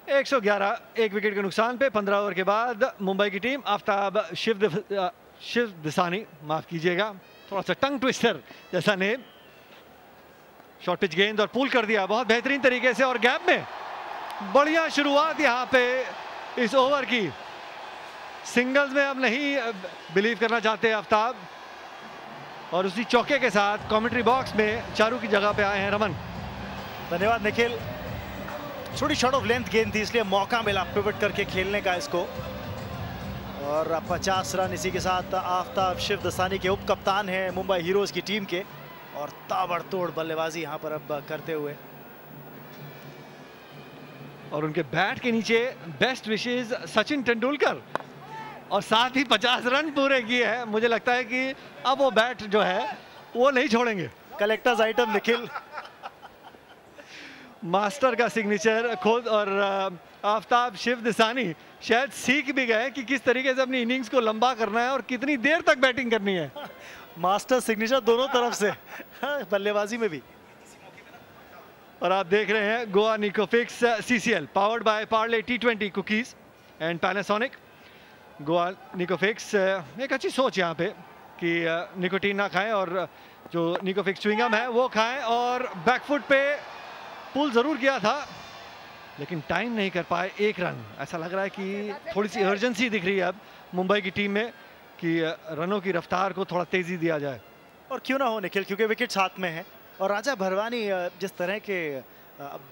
111 एक विकेट के नुकसान पे 15 ओवर के बाद मुंबई की टीम। आफ्ताब शिव दिसानी, माफ कीजिएगा, थोड़ा सा टंग ट्विस्टर जैसा नेम। शॉर्ट पिच गेंद और पुल कर दिया बहुत बेहतरीन तरीके से और गैप में। बढ़िया शुरुआत यहाँ पे इस ओवर की। सिंगल्स में अब नहीं बिलीव करना चाहते आफ्ताब और उसी चौके के साथ कमेंट्री बॉक्स में चारू की जगह पे आए हैं रमन। धन्यवाद निखिल। थोड़ी शॉर्ट ऑफ लेंथ गेंद थी इसलिए मौका मिला पिवट करके खेलने का इसको। और 50 रन इसी के साथ आफ्ताब शिव दसानी के उप कप्तान हैं मुंबई हीरोज की टीम के और ताबड़तोड़ बल्लेबाजी यहां पर अब करते हुए। और उनके बैट के नीचे बेस्ट विशेस सचिन तेंदुलकर और साथ ही 50 रन पूरे किए हैं। मुझे लगता है कि अब वो बैट जो है वो नहीं छोड़ेंगे। Collectors item Nikhil. मास्टर का सिग्नेचर खुद। और आफ्ताब शिव दिसानी शायद सीख भी गए कि किस तरीके से अपनी इनिंग्स को लंबा करना है और कितनी देर तक बैटिंग करनी है। मास्टर सिग्नेचर दोनों तरफ से, बल्लेबाजी में भी। और आप देख रहे हैं Goa Nicofix CCL powered by Parle T20 cookies and Panasonic. Goa Nicofix एक अच्छी सोच यहाँ पे कि निकोटीन ना खाएं और जो निकोफिक्स च्युइंगम है वो खाएं। और बैकफुट पे पुल जरूर किया था लेकिन टाइम नहीं कर पाए। 1 रन। ऐसा लग रहा है कि थोड़ी सी अर्जेंसी दिख रही है अब मुंबई की टीम में कि रनों की रफ्तार को थोड़ा तेजी दिया जाए। और क्यों ना हो निखिल, क्योंकि विकेट्स हाथ में हैं और राजा भरवानी जिस तरह के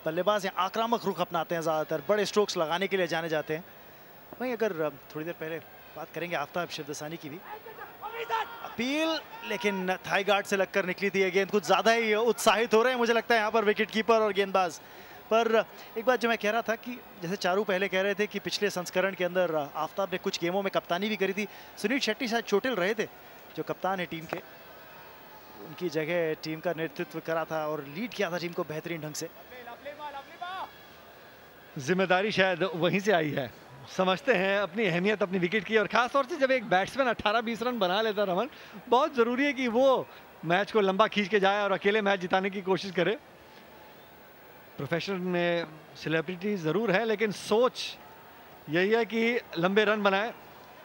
बल्लेबाज हैं, आक्रामक रुख अपनाते हैं, ज़्यादातर बड़े स्ट्रोक्स लगाने के लिए जाने जाते हैं। वहीं अगर थोड़ी देर पहले बात करेंगे आफ्ताब शिवदसानी की भी, अपील लेकिन थाई गार्ड से लगकर निकली थी ये गेंद। कुछ ज़्यादा ही उत्साहित हो रहे हैं मुझे लगता है यहाँ पर विकेट कीपर और गेंदबाज। पर एक बात जो मैं कह रहा था कि जैसे चारू पहले कह रहे थे कि पिछले संस्करण के अंदर आफ्ताब ने कुछ गेमों में कप्तानी भी करी थी। सुनील शेट्टी शायद चोटिल रहे थे जो कप्तान है टीम के, उनकी जगह टीम का नेतृत्व करा था और लीड किया था टीम को बेहतरीन ढंग से। जिम्मेदारी शायद वहीं से आई है, समझते हैं अपनी अहमियत अपनी विकेट की। और खास तौर से जब एक बैट्समैन 18-20 रन बना लेता रमन, बहुत ज़रूरी है कि वो मैच को लंबा खींच के जाए और अकेले मैच जिताने की कोशिश करे। प्रोफेशनल में सेलिब्रिटी ज़रूर है लेकिन सोच यही है कि लंबे रन बनाए।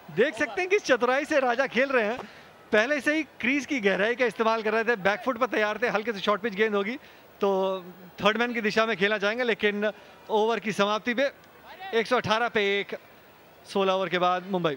देख सकते हैं किस चतुराई से राजा खेल रहे हैं। पहले से ही क्रीज की गहराई का इस्तेमाल कर रहे थे, बैकफुट पर तैयार थे। हल्के से शॉर्ट पिच गेंद होगी तो थर्ड मैन की दिशा में खेला जाएंगे। लेकिन ओवर की समाप्ति पे 118 पे 1, 16 ओवर के बाद मुंबई।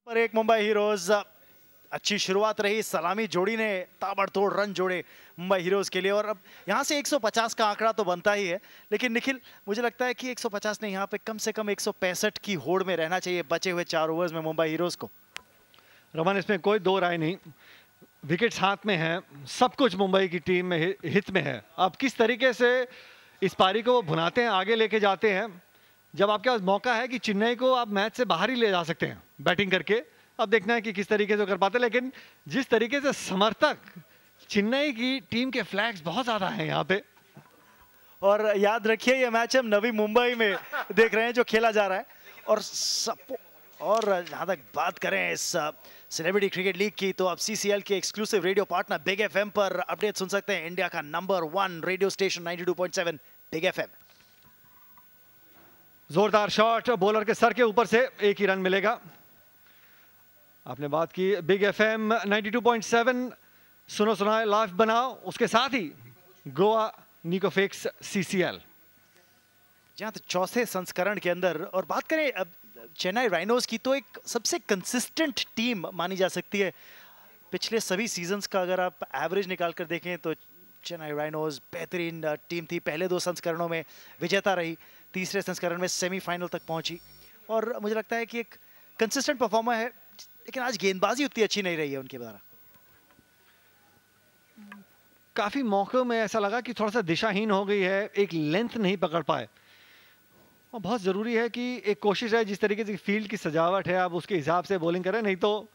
पर एक मुंबई हीरोज अच्छी शुरुआत रही। सलामी जोड़ी ने ताबड़तोड़ रन जोड़े मुंबई हीरोज के लिए और अब यहाँ से 150 का आंकड़ा तो बनता ही है। लेकिन निखिल मुझे लगता है कि 150 नहीं, यहाँ पे कम से कम 165 की होड़ में रहना चाहिए बचे हुए 4 ओवर्स में मुंबई हीरोज को। रमन इसमें कोई दो राय नहीं, विकेट्स हाथ में हैं, सब कुछ मुंबई की टीम में हित में है। अब किस तरीके से इस पारी को भुनाते हैं, आगे लेके जाते हैं। जब आपके पास मौका है कि चेन्नई को आप मैच से बाहर ही ले जा सकते हैं बैटिंग करके, अब देखना है कि किस तरीके से कर पाते हैं। लेकिन जिस तरीके से समर्थक चेन्नई की टीम के फ्लैग्स बहुत ज्यादा हैं यहाँ पे। और याद रखिए ये मैच हम नवी मुंबई में देख रहे हैं जो खेला जा रहा है। और जहाँ तक बात करें इस सेलिब्रिटी क्रिकेट लीग की, तो अब CCL के exclusive radio partner big FM पर अपडेट सुन सकते हैं। इंडिया का number 1 radio station 92.7 big FM। जोरदार शॉट बॉलर के सर के ऊपर से, एक ही रन मिलेगा। आपने बात की बिग FM 92.7 सुनो सुनाए लाइव बनाओ, उसके साथ ही गोवा निकोफिक्स CCL। जहाँ तक चौथे संस्करण के अंदर और बात करें अब चेन्नई राइनोज की, तो एक सबसे कंसिस्टेंट टीम मानी जा सकती है। पिछले सभी सीजन्स का अगर आप एवरेज निकाल कर देखें तो चेन्नई राइनोज बेहतरीन टीम थी। पहले 2 संस्करणों में विजेता रही, तीसरे संस्करण में सेमीफाइनल तक पहुंची और मुझे लगता है कि एक कंसिस्टेंट परफॉर्मर है। लेकिन आज गेंदबाजी उतनी अच्छी नहीं रही है उनके द्वारा। काफ़ी मौक़ों में ऐसा लगा कि थोड़ा-सा दिशाहीन हो गई है, एक लेंथ नहीं पकड़ पाए। और बहुत ज़रूरी है कि एक कोशिश है, जिस तरीके से फ़ील्ड की सजावट है, आप उसके हिसाब से बॉलिंग करें, नहीं तो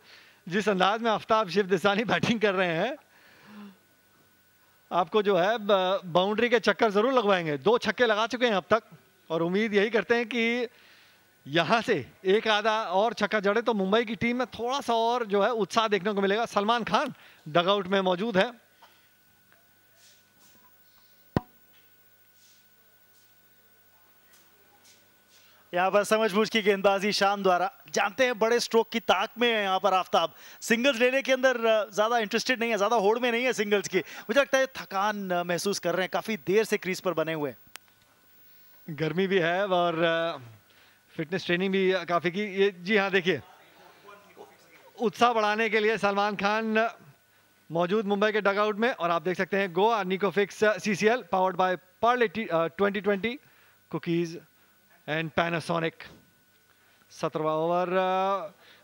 जिस अंदाज़ में आफ्ताब शिवदसानी बैटिंग कर रहे हैं, आपको जो है बाउंड्री के चक्कर ज़रूर लगवाएँगे। 2 छक्के लगा चुके हैं अब तक और उम्मीद यही करते हैं कि यहाँ से एक आधा और छक्का जड़े तो मुंबई की टीम में थोड़ा-सा और जो है उत्साह देखने को मिलेगा। सलमान खान डगआउट में मौजूद है। यहाँ पर समझबूझ की गेंदबाजी शाम द्वारा, जानते हैं बड़े स्ट्रोक की ताक में है यहाँ पर आफ्ताब। सिंगल्स लेने के अंदर ज्यादा इंटरेस्टेड नहीं है, ज्यादा होड़ में नहीं है सिंगल्स की। मुझे लगता है थकान महसूस कर रहे हैं, काफी देर से क्रीज पर बने हुए। गर्मी भी है और फिटनेस ट्रेनिंग भी काफी की। ये जी हाँ, देखिए उत्साह बढ़ाने के लिए सलमान खान मौजूद मुंबई के डगआउट में। और आप देख सकते हैं Goa Nicofix CCL powered by Parle 2020 cookies and Panasonic. 17वां ओवर,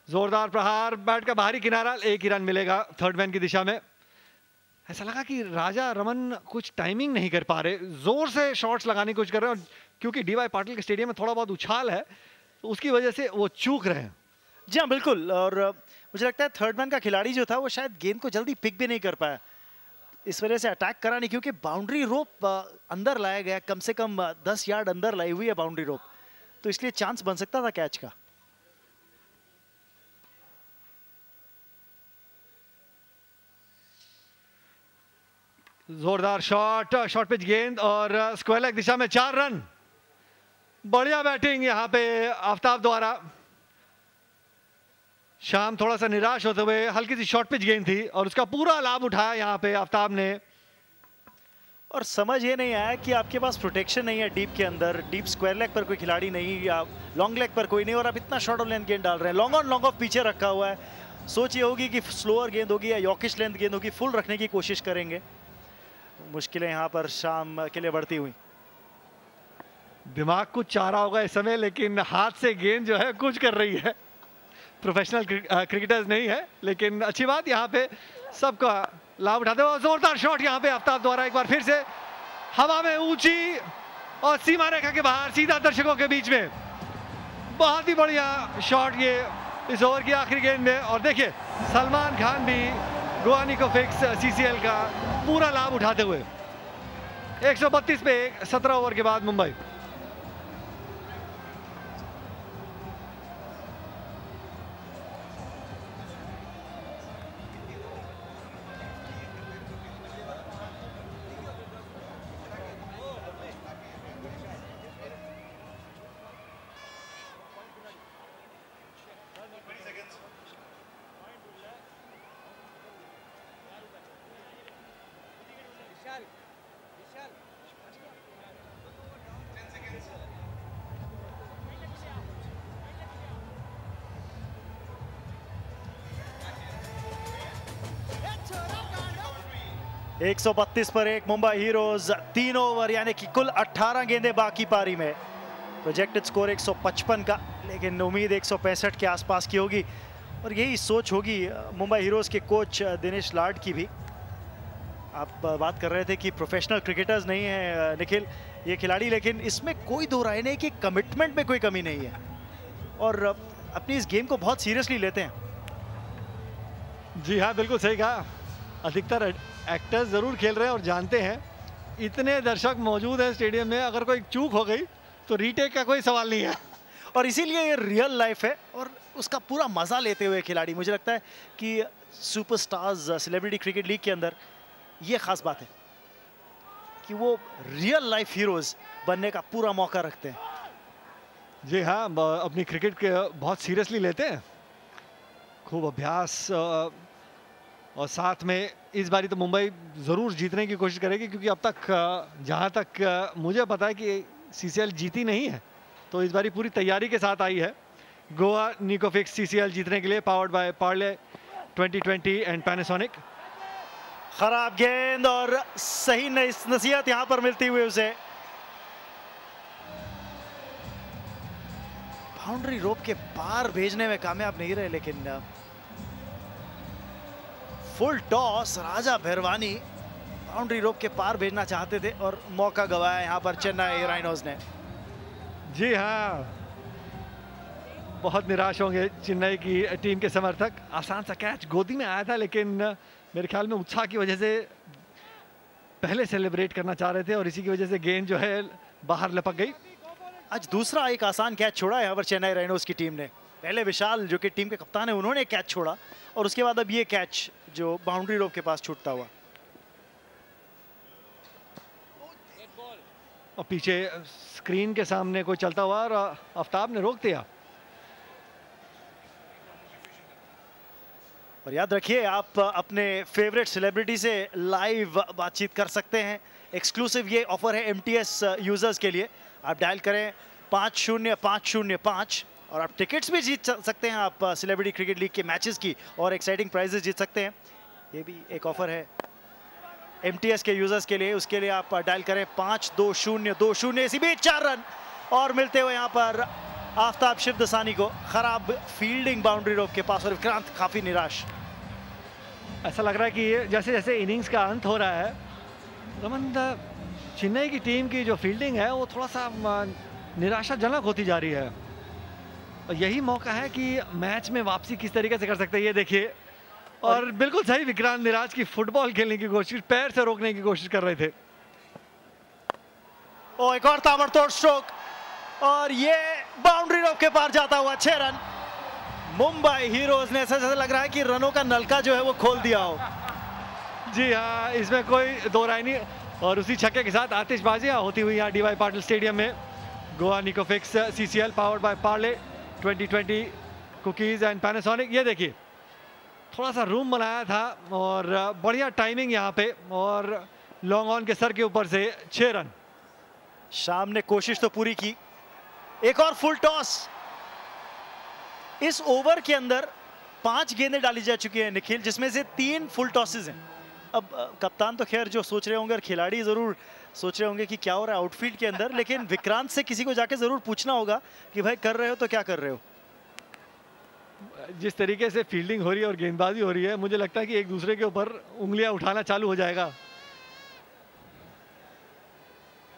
जोरदार प्रहार, बैट का बाहरी किनारा, एक ही रन मिलेगा थर्ड मैन की दिशा में। ऐसा लगा कि राजा रमन कुछ टाइमिंग नहीं कर पा रहे, जोर से शॉट्स लगाने की कोशिश कर रहे हैं और क्योंकि डीवाई पाटिल के स्टेडियम में थोड़ा बहुत उछाल है तो उसकी वजह से वो चूक रहे हैं। जी हाँ बिल्कुल, और मुझे लगता है थर्ड मैन का खिलाड़ी जो था वो शायद गेंद को जल्दी पिक भी नहीं कर पाया, इस वजह से अटैक करा नहीं, क्योंकि बाउंड्री रोप अंदर लाया गया, कम से कम 10 यार्ड अंदर लाई हुई है बाउंड्री रोप, तो इसलिए चांस बन सकता था कैच का। जोरदार शॉट पिच गेंद और स्क्वायर लेग दिशा में 4 रन। बढ़िया बैटिंग यहाँ पे आफ्ताब द्वारा। शाम थोड़ा सा निराश होते हुए, हल्की सी शॉर्ट पिच गेंद थी और उसका पूरा लाभ उठाया यहाँ पे आफ्ताब ने। और समझ ये नहीं आया कि आपके पास प्रोटेक्शन नहीं है डीप के अंदर, डीप स्क्वायर लेग पर कोई खिलाड़ी नहीं या लॉन्ग लेग पर कोई नहीं, और आप इतना शॉर्ट ऑन लेंथ गेंद डाल रहे हैं। लॉन्ग ऑन लॉन्ग ऑफ पीछे रखा हुआ है, सोच ये होगी कि स्लोअर गेंद होगी या यॉर्किश लेंथ गेंद होगी, फुल रखने की कोशिश करेंगे। मुश्किलें यहाँ पर शाम के लिए बढ़ती हुई। दिमाग कुछ चाह रहा होगा इस समय, लेकिन हाथ से गेंद जो है कुछ कर रही है। प्रोफेशनल क्रिकेटर्स नहीं है, लेकिन अच्छी बात यहाँ पे सबका लाभ उठाते हुए। जोरदार शॉट यहाँ पे आफ्ताब द्वारा, एक बार फिर से हवा में ऊंची और सीमा रेखा के बाहर, सीधा दर्शकों के बीच में। बहुत ही बढ़िया शॉट ये इस ओवर की आखिरी गेंद में। और देखिए सलमान खान भी गोवा निकोफिक्स सीसीएल का पूरा लाभ उठाते हुए। 132 पे 17 ओवर के बाद मुंबई। एक 132 पर 1 मुंबई हीरोज। 3 ओवर यानी कि कुल 18 गेंदें बाकी पारी में। प्रोजेक्टेड स्कोर 155 का, लेकिन उम्मीद 165 के आसपास की होगी। और यही सोच होगी मुंबई हीरोज के कोच दिनेश लाड की भी। आप बात कर रहे थे कि प्रोफेशनल क्रिकेटर्स नहीं है निखिल ये खिलाड़ी, लेकिन इसमें कोई दो राय नहीं कि कमिटमेंट में कोई कमी नहीं है और अपनी इस गेम को बहुत सीरियसली लेते हैं। जी हाँ, बिल्कुल सही कहा। अधिकतर एक्टर्स जरूर खेल रहे हैं और जानते हैं इतने दर्शक मौजूद हैं स्टेडियम में, अगर कोई चूक हो गई तो रीटेक का कोई सवाल नहीं है। और इसीलिए ये रियल लाइफ है और उसका पूरा मजा लेते हुए खिलाड़ी, मुझे लगता है कि सुपरस्टार्स सेलिब्रिटी क्रिकेट लीग के अंदर ये खास बात है कि वो रियल लाइफ हीरोज बनने का पूरा मौका रखते हैं। जी हाँ, अपनी क्रिकेट के बहुत सीरियसली लेते हैं, खूब अभ्यास और साथ में इस बारी तो मुंबई ज़रूर जीतने की कोशिश करेगी, क्योंकि अब तक जहाँ तक मुझे पता है कि सीसीएल जीती नहीं है, तो इस बारी पूरी तैयारी के साथ आई है गोवा निकोफिक्स सीसीएल जीतने के लिए, powered by Parle 2020 and Panasonic. खराब गेंद और सही नसीहत यहां पर मिलती हुई उसे। बाउंड्री रोप के पार भेजने में कामयाब नहीं रहे, लेकिन फुल टॉस राजा भैरवानी बाउंड्री रोप के पार भेजना चाहते थे और मौका गवाया यहाँ पर चेन्नई राइनोज ने। जी हाँ, बहुत निराश होंगे चेन्नई की टीम के समर्थक। आसान सा कैच गोदी में आया था, लेकिन मेरे ख्याल में उत्साह की वजह से पहले सेलिब्रेट करना चाह रहे थे और इसी की वजह से गेंद जो है बाहर लपक गई। आज दूसरा एक आसान कैच छोड़ा यहाँ पर चेन्नई राइनोज की टीम ने। पहले विशाल जो कि टीम के कप्तान है उन्होंने कैच छोड़ा और उसके बाद अब ये कैच जो बाउंड्री रोप के पास छूटता हुआ। और पीछे स्क्रीन के सामने कोई चलता हुआ और आफ्ताब ने रोक दिया। और याद रखिए, आप अपने फेवरेट सेलिब्रिटी से लाइव बातचीत कर सकते हैं। एक्सक्लूसिव ये ऑफर है एमटीएस यूजर्स के लिए। आप डायल करें 50505 और आप टिकट्स भी जीत सकते हैं। आप सेलिब्रिटी क्रिकेट लीग के मैचेस की और एक्साइटिंग प्राइजेस जीत सकते हैं। ये भी एक ऑफर है एमटीएस के यूजर्स के लिए। उसके लिए आप डायल करें 52020। इसी बीच 4 रन और मिलते हुए यहाँ पर आफ्ताब शिवदसानी को। खराब फील्डिंग बाउंड्री रोप के पास और विक्रांत काफी निराश। ऐसा लग रहा है कि जैसे जैसे इनिंग्स का अंत हो रहा है, रमन, चेन्नई की टीम की जो फील्डिंग है वो थोड़ा सा निराशाजनक होती जा रही है। और यही मौका है कि मैच में वापसी किस तरीके से कर सकते हैं, ये देखिए। और बिल्कुल सही, विक्रांत निराज की फुटबॉल खेलने की कोशिश, पैर से रोकने की कोशिश कर रहे थे। ओ, एक और ताबड़तोड़ स्ट्रोक और ये बाउंड्री रोप के पार जाता हुआ 6 रन। मुंबई हीरोज ने ऐसा लग रहा है कि रनों का नलका जो है वो खोल दिया हो। जी हाँ, इसमें कोई दो राय नहीं। और उसी छक्के के साथ आतिशबाजियां होती हुई यहाँ डीवाई पाटिल स्टेडियम में। Goa Nicofix CCL powered by Parle 2020 cookies and Panasonic. ये देखिए, थोड़ा सा रूम बनाया था और बढ़िया टाइमिंग यहाँ पे और लॉन्ग ऑन के सर के ऊपर से 6 रन। शाम ने कोशिश तो पूरी की। एक और फुल टॉस। इस ओवर के अंदर 5 गेंदें डाली जा चुकी हैं निखिल, जिसमें से 3 फुल टॉसेज हैं। अब कप्तान तो खैर जो सोच रहे होंगे और खिलाड़ी जरूर सोच रहे होंगे कि क्या हो रहा है आउटफील्ड के अंदर, लेकिन विक्रांत से किसी को जाके जरूर पूछना होगा कि भाई कर रहे हो तो क्या कर रहे हो। जिस तरीके से फील्डिंग हो रही है और गेंदबाजी हो रही है, मुझे लगता है कि एक दूसरे के ऊपर उंगलियां उठाना चालू हो जाएगा।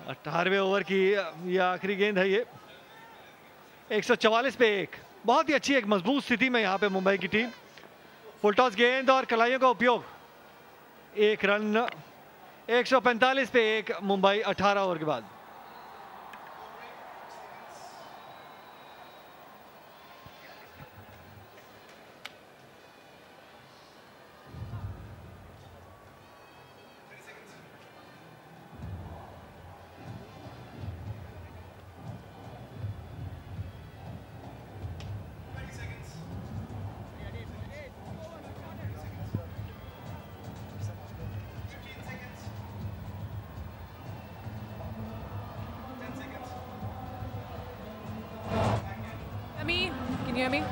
18वें ओवर की ये आखिरी गेंद है। ये 144 पे 1, बहुत ही अच्छी एक मजबूत स्थिति में यहाँ पे मुंबई की टीम। फुल टॉस गेंद और कलाइयों का उपयोग। 1 रन, 145 पे 1 मुंबई 18 ओवर के बाद। Can you hear me?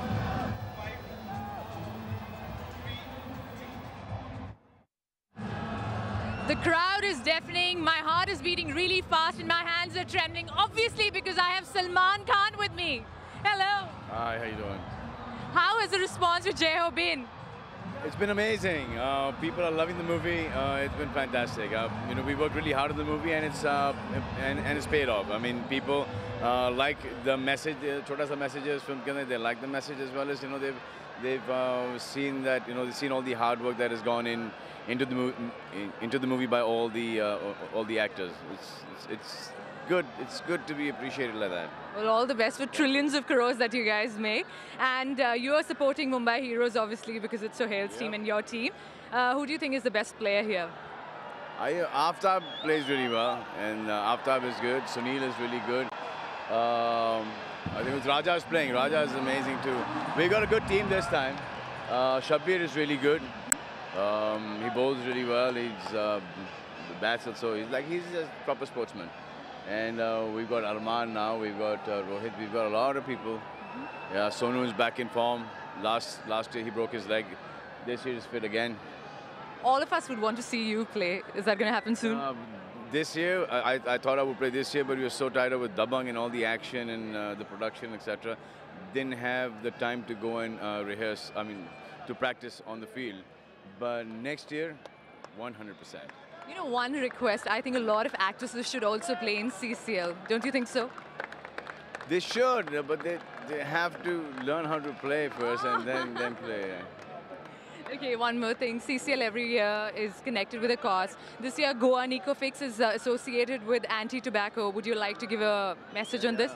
The crowd is deafening. My heart is beating really fast and my hands are trembling. Obviously because I have Salman Khan with me. Hello. Hi, how you doing? How has the response to Jai Ho been? It's been amazing. People are loving the movie. It's been fantastic. You know, we worked really hard on the movie, and it's paid off. I mean, people like the message, chota sa messages film ke andar, they like the message, as well as, you know, they've seen that, you know, they've seen all the hard work that has gone into the movie by all the actors. It's good. It's good to be appreciated like that. Well, all the best for trillions of crores that you guys make. And you are supporting Mumbai Heroes, obviously, because it's Sohail's team and your team. Who do you think is the best player here? Aftab plays really well, and Aftab is good. Sunil is really good. I think Raja is playing. Raja is amazing too. We got a good team this time. Shabbir is really good. He bowls really well. He's bats also. He's a proper sportsman. And we've got Arman now. We've got Rohit. We've got a lot of people. Yeah, Sonu is back in form. Last year he broke his leg. This year he's fit again. All of us would want to see you play. Is that going to happen soon? This year, I thought I would play this year, but we were so tied up with Dabang and all the action and the production, etc. Didn't have the time to go and rehearse, to practice on the field. But next year, 100%. You know, one request, I think a lot of actresses should also play in CCL. Don't you think so? They should, but they have to learn how to play first and then play. Okay, one more thing. CCL every year is connected with a cause. This year, Goa Nicofix is associated with anti-tobacco. Would you like to give a message on this?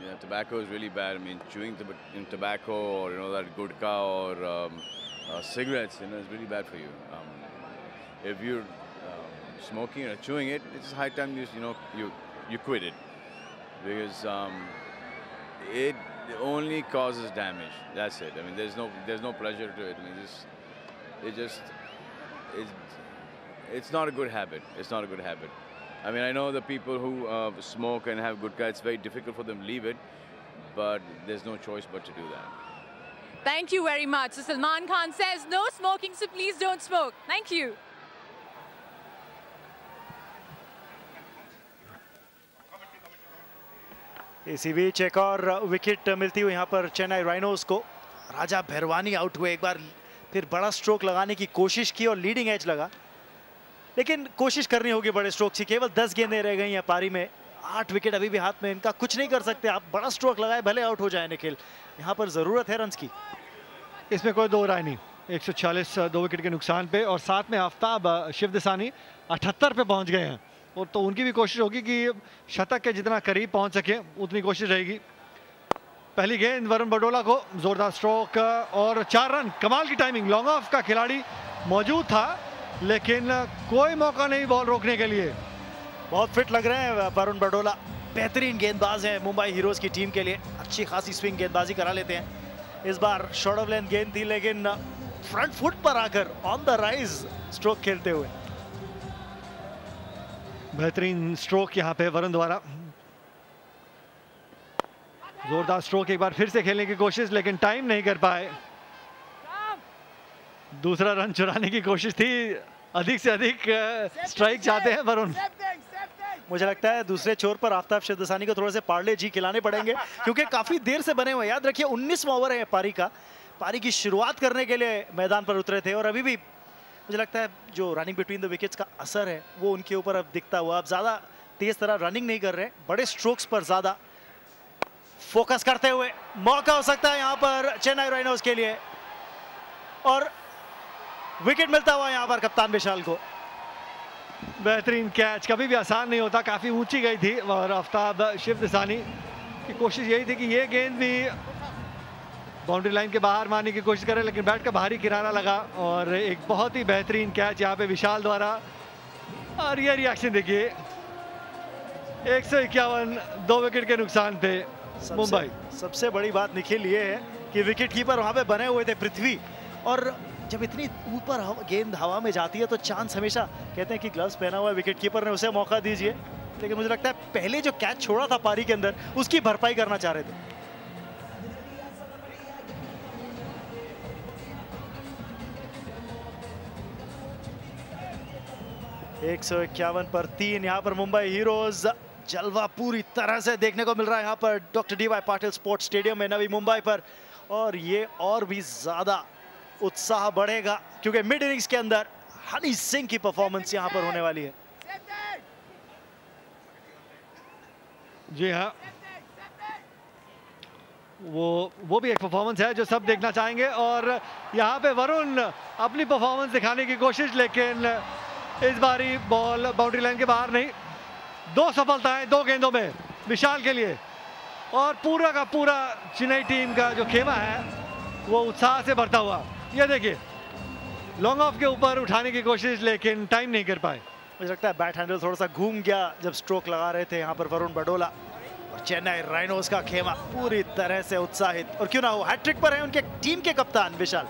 Yeah, tobacco is really bad. I mean, chewing tobacco or that gudka or cigarettes, is really bad for you. If you're smoking or chewing it, it's high time you quit it, because it only causes damage. That's it. I mean, there's no pleasure to it. I mean, it's not a good habit. It's not a good habit. I mean, I know the people who smoke and have gudka, it's very difficult for them to leave it, but there's no choice but to do that. Thank you very much. So Salman Khan says no smoking, so please don't smoke. Thank you. इसी बीच एक और wicket मिलती हुई यहाँ पर Chennai rhinos को। राजा भरवानी out हुए, एक बार फिर बड़ा स्ट्रोक लगाने की कोशिश की और लीडिंग एज लगा, लेकिन कोशिश करनी होगी बड़े स्ट्रोक की। केवल 10 गेंदें रह गई हैं पारी में, 8 विकेट अभी भी हाथ में इनका, कुछ नहीं कर सकते आप। बड़ा स्ट्रोक लगाए भले आउट हो जाए निखिल, यहाँ पर जरूरत है रन्स की, इसमें कोई दो राय नहीं। 146 2 विकेट के नुकसान पे, और साथ में आफ्ताब शिवदसानी 78 पे पहुंच गए हैं, और तो उनकी भी कोशिश होगी कि शतक के जितना करीब पहुंच सके उतनी कोशिश रहेगी। पहली गेंद वरुण बडोला को, जोरदार स्ट्रोक और 4 रन। कमाल की टाइमिंग, लॉन्ग ऑफ का खिलाड़ी मौजूद था लेकिन कोई मौका नहीं बॉल रोकने के लिए। बहुत फिट लग रहे हैं वरुण बडोला, बेहतरीन गेंदबाज हैं मुंबई हीरोज की टीम के लिए, अच्छी खासी स्विंग गेंदबाजी करा लेते हैं। इस बार शॉर्ट ऑफ लेंथ गेंद थी लेकिन फ्रंट फुट पर आकर ऑन द राइज स्ट्रोक खेलते हुए। बेहतरीन स्ट्रोक यहाँ पे वरुण द्वारा, जोरदार स्ट्रोक, एक बार फिर से खेलने की कोशिश लेकिन टाइम नहीं कर पाए। दूसरा रन चुराने की कोशिश थी, अधिक से अधिक स्ट्राइक चाहते हैं वरुण। मुझे लगता है दूसरे छोर पर आफ्ताब शिवदसानी को थोड़े से पार्ले जी खिलाने पड़ेंगे क्योंकि काफी देर से बने हुए। याद रखिए 19वां ओवर है पारी का, पारी की शुरुआत करने के लिए मैदान पर उतरे थे और अभी भी मुझे लगता है जो रनिंग बिटवीन द विकेट्स का असर है वो उनके ऊपर अब दिखता हुआ। अब ज्यादा तेज तरह रनिंग नहीं कर रहे, बड़े स्ट्रोक्स पर ज्यादा फोकस करते हुए। मौका हो सकता है यहाँ पर चेन्नई राइनोज के लिए और विकेट मिलता हुआ यहाँ पर कप्तान विशाल को। बेहतरीन कैच, कभी भी आसान नहीं होता, काफी ऊंची गई थी और आफ्ताब शिवदसानी की कोशिश यही थी कि ये गेंद भी बाउंड्री लाइन के बाहर मारने की कोशिश करे लेकिन बैट का बाहरी किनारा लगा और एक बहुत ही बेहतरीन कैच यहाँ पे विशाल द्वारा। और ये रिएक्शन देखिए, 151 2 विकेट के नुकसान पे मुंबई। सबसे बड़ी बात निखिल ये है कि विकेट कीपर वहां पे बने हुए थे पृथ्वी, और जब इतनी ऊपर गेंद हवा में जाती है तो चांस हमेशा, कहते हैं कि ग्लव्स पहना हुआ विकेट कीपर ने उसे मौका दीजिए, लेकिन मुझे लगता है पहले जो कैच छोड़ा था पारी के अंदर उसकी भरपाई करना चाह रहे थे। 151 पर 3 यहाँ पर मुंबई हीरोज। जलवा पूरी तरह से देखने को मिल रहा है यहाँ पर doctor D Y Patil sports stadium में नवी मुंबई पर, और ये और भी ज्यादा उत्साह बढ़ेगा क्योंकि मिड इनिंग्स के अंदर हनी सिंह की परफॉर्मेंस यहाँ पर होने वाली है। जी हाँ, वो भी एक परफॉर्मेंस है जो सब देखना चाहेंगे और यहाँ पे वरुण अपनी परफॉर्मेंस दिखाने की कोशिश, लेकिन इस बारी बॉल बाउंड्री लाइन के बाहर नहीं। 2 सफलताएं 2 गेंदों में विशाल के लिए, और पूरा का पूरा चेन्नई टीम का जो खेमा है वो उत्साह से भरता हुआ। ये देखिए लॉन्ग ऑफ के ऊपर उठाने की कोशिश लेकिन टाइम नहीं कर पाए। मुझे लगता है बैट हैंडल थोड़ा सा घूम गया जब स्ट्रोक लगा रहे थे यहाँ पर वरुण बडोला, और चेन्नई राइनोज का खेमा पूरी तरह से उत्साहित, और क्यों ना हो हैट्रिक पर है उनके टीम के कप्तान विशाल।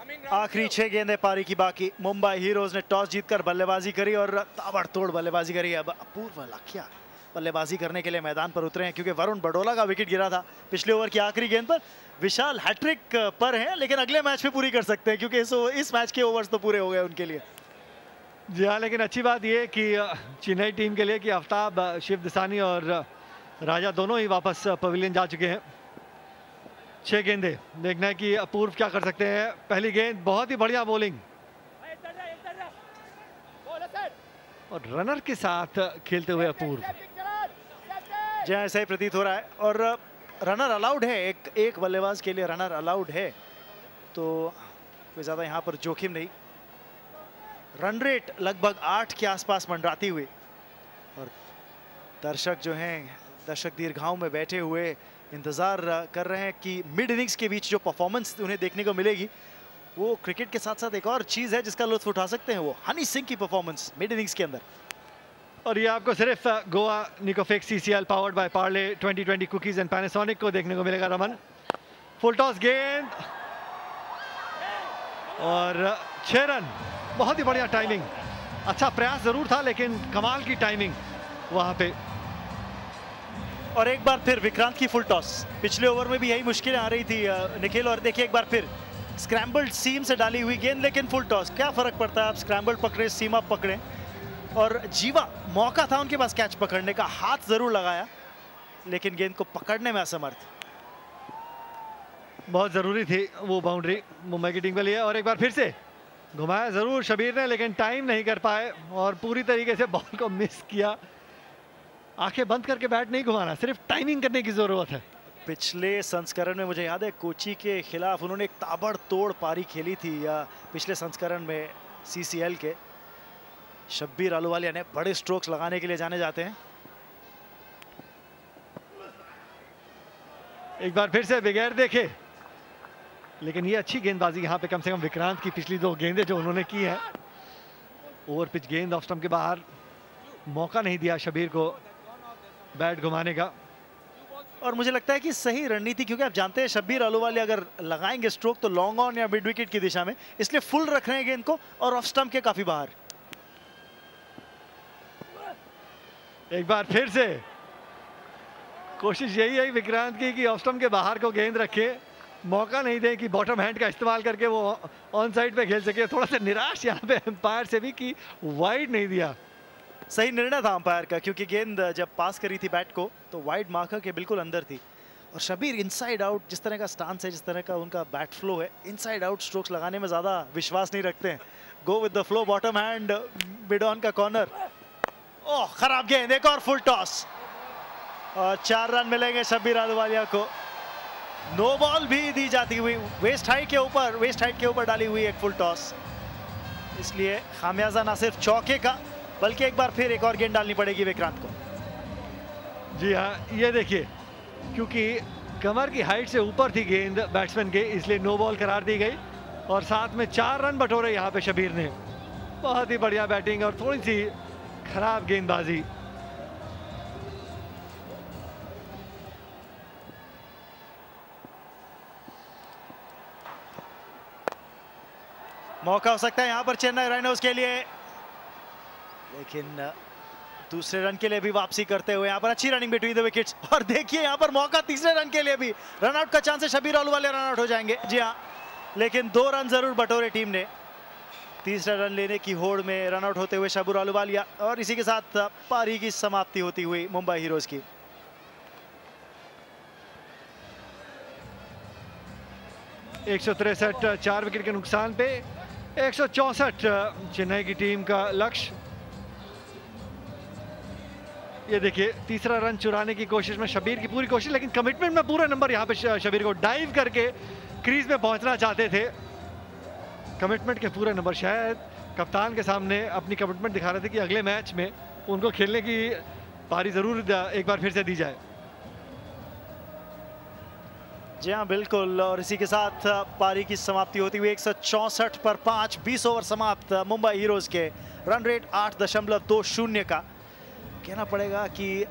आखिरी 6 गेंदें पारी की बाकी। मुंबई हीरोज ने टॉस जीतकर बल्लेबाजी करी और ताबड़तोड़ बल्लेबाजी करी। अब अपूर्व लाखिया बल्लेबाजी करने के लिए मैदान पर उतरे हैं, क्योंकि वरुण बडोला का विकेट गिरा था पिछले ओवर की आखिरी गेंद पर। विशाल हैट्रिक पर हैं, लेकिन अगले मैच में पूरी कर सकते हैं, क्योंकि इस मैच के ओवर्स तो पूरे हो गए उनके लिए। जी हाँ, लेकिन अच्छी बात यह कि चेन्नई टीम के लिए कि आफ्ताब, शिव दसानी और राजा दोनों ही वापस पवेलियन जा चुके हैं। 6 गेंदे, देखना है कि अपूर्व क्या कर सकते हैं। पहली गेंद बहुत ही बढ़िया बॉलिंग और रनर के साथ खेलते हुए अपूर्व। जी हाँ, ऐसा ही प्रतीत हो रहा है। और रनर अलाउड है, एक बल्लेबाज के लिए रनर अलाउड है, तो कोई ज़्यादा यहाँ पर जोखिम नहीं। रन रेट लगभग 8 के आसपास मंडराती हुई और दर्शक जो हैं, दर्शक दीर्घाओं में बैठे हुए इंतज़ार कर रहे हैं कि मिड इनिंग्स के बीच जो परफॉर्मेंस उन्हें देखने को मिलेगी, वो क्रिकेट के साथ साथ एक और चीज़ है जिसका लुत्फ उठा सकते हैं, वो हनी सिंह की परफॉर्मेंस मिड इनिंग्स के अंदर। और ये आपको सिर्फ Goa Nicofix CCL powered by Parle 2020 cookies and Panasonic को देखने को मिलेगा। रमन, फुल टॉस गेंद और 6 रन, बहुत ही बढ़िया टाइमिंग। अच्छा प्रयास जरूर था, लेकिन कमाल की टाइमिंग वहां पे। और एक बार फिर विक्रांत की फुल टॉस। पिछले ओवर में भी यही मुश्किलें आ रही थी निखिल, और देखिए एक बार फिर स्क्रैम्बल्ड सीम से डाली हुई गेंद, लेकिन फुल टॉस। क्या फर्क पड़ता है, आप स्क्रैम्बल्ड पकड़े, सीम अप पकड़े। और जीवा, मौका था उनके पास कैच पकड़ने का, हाथ जरूर लगाया, लेकिन गेंद को पकड़ने में असमर्थ। बहुत जरूरी थी वो बाउंड्री मुंबई की टीम के लिए। और एक बार फिर से घुमाया जरूर शबीर ने, लेकिन टाइम नहीं कर पाए और पूरी तरीके से बॉल को मिस किया। आंखें बंद करके बैट नहीं घुमाना, सिर्फ टाइमिंग करने की जरूरत है। पिछले संस्करण में मुझे याद है कोची के खिलाफ उन्होंने एक ताबड़तोड़ पारी खेली थी, या पिछले संस्करण में CCL के। शब्बीर अहलूवालिया ने बड़े स्ट्रोक्स लगाने के लिए जाने जाते हैं। एक बार फिर से बगैर देखे, लेकिन ये अच्छी गेंदबाजी यहाँ पे कम से कम विक्रांत की पिछली 2 गेंदें जो उन्होंने की है। ओवर पिच गेंद ऑफ स्टंप के बाहर, मौका नहीं दिया शबीर को बैट घुमाने का। और मुझे लगता है कि सही रणनीति, क्योंकि आप जानते हैं शब्बीर अहलूवालिया अगर लगाएंगे स्ट्रोक तो लॉन्ग ऑन या मिड विकेट की दिशा में, इसलिए फुल रख रहे हैं गेंद को और ऑफ स्टंप के काफी बाहर। एक बार फिर से कोशिश यही है विक्रांत की कि ऑफ स्टंप के बाहर को गेंद रखे, मौका नहीं दें कि बॉटम हैंड का इस्तेमाल करके वो ऑन साइड पे खेल सके। थोड़ा सा निराश यहाँ पे एम्पायर से भी कि वाइड नहीं दिया। सही निर्णय था अंपायर का, क्योंकि गेंद जब पास करी थी बैट को तो वाइड मार्कर के बिल्कुल अंदर थी। और शबीर इनसाइड आउट, जिस तरह का स्टांस है, जिस तरह का उनका बैट फ्लो है, इनसाइड आउट स्ट्रोक्स लगाने में ज़्यादा विश्वास नहीं रखते हैं। Go with the flow, bottom hand, mid on का कॉर्नर। ओह, खराब गेंद, एक और फुल टॉस और 4 रन मिलेंगे शब्बीर अहलूवालिया को। नो बॉल भी दी जाती हुई, वेस्ट हाइट के ऊपर डाली हुई एक फुल टॉस, इसलिए खामियाजा ना सिर्फ चौके का बल्कि एक बार फिर एक और गेंद डालनी पड़ेगी विक्रांत को। जी हाँ, ये देखिए, क्योंकि कमर की हाइट से ऊपर थी गेंद बैट्समैन के, इसलिए नो बॉल करार दी गई और साथ में 4 रन बटोरे यहाँ पे शबीर ने। बहुत ही बढ़िया बैटिंग और थोड़ी सी खराब गेंदबाजी। मौका हो सकता है यहाँ पर चेन्नई राइनोज के लिए, लेकिन दूसरे रन के लिए भी वापसी करते हुए यहाँ पर अच्छी रनिंग बिटवीन द विकेट्स। और देखिए यहाँ पर मौका तीसरे रन के लिए भी, रन आउट का चांस है, शब्बीर अहलूवालिया रन आउट हो जाएंगे। जी हाँ, लेकिन 2 रन जरूर बटोरे टीम ने। तीसरा रन लेने की होड़ में रन आउट होते हुए शब्बीर अहलूवालिया, और इसी के साथ पारी की समाप्ति होती हुई मुंबई हीरोज की। (163) 4 विकेट के नुकसान पे 164 चेन्नई की टीम का लक्ष्य। ये देखिए, तीसरा रन चुराने की कोशिश में शबीर की पूरी कोशिश, लेकिन कमिटमेंट में पूरा नंबर यहाँ पे शबीर को डाइव करके क्रीज में पहुंचना चाहते थे। कमिटमेंट के पूरे नंबर, शायद कप्तान के सामने अपनी कमिटमेंट दिखा रहे थे कि अगले मैच में उनको खेलने की पारी जरूर एक बार फिर से दी जाए। जी हाँ, बिल्कुल। और इसी के साथ पारी की समाप्ति होती हुई 164 पर 5, 20 ओवर समाप्त मुंबई हीरोज के। रन रेट 8.20 का। कहना पड़ेगा कि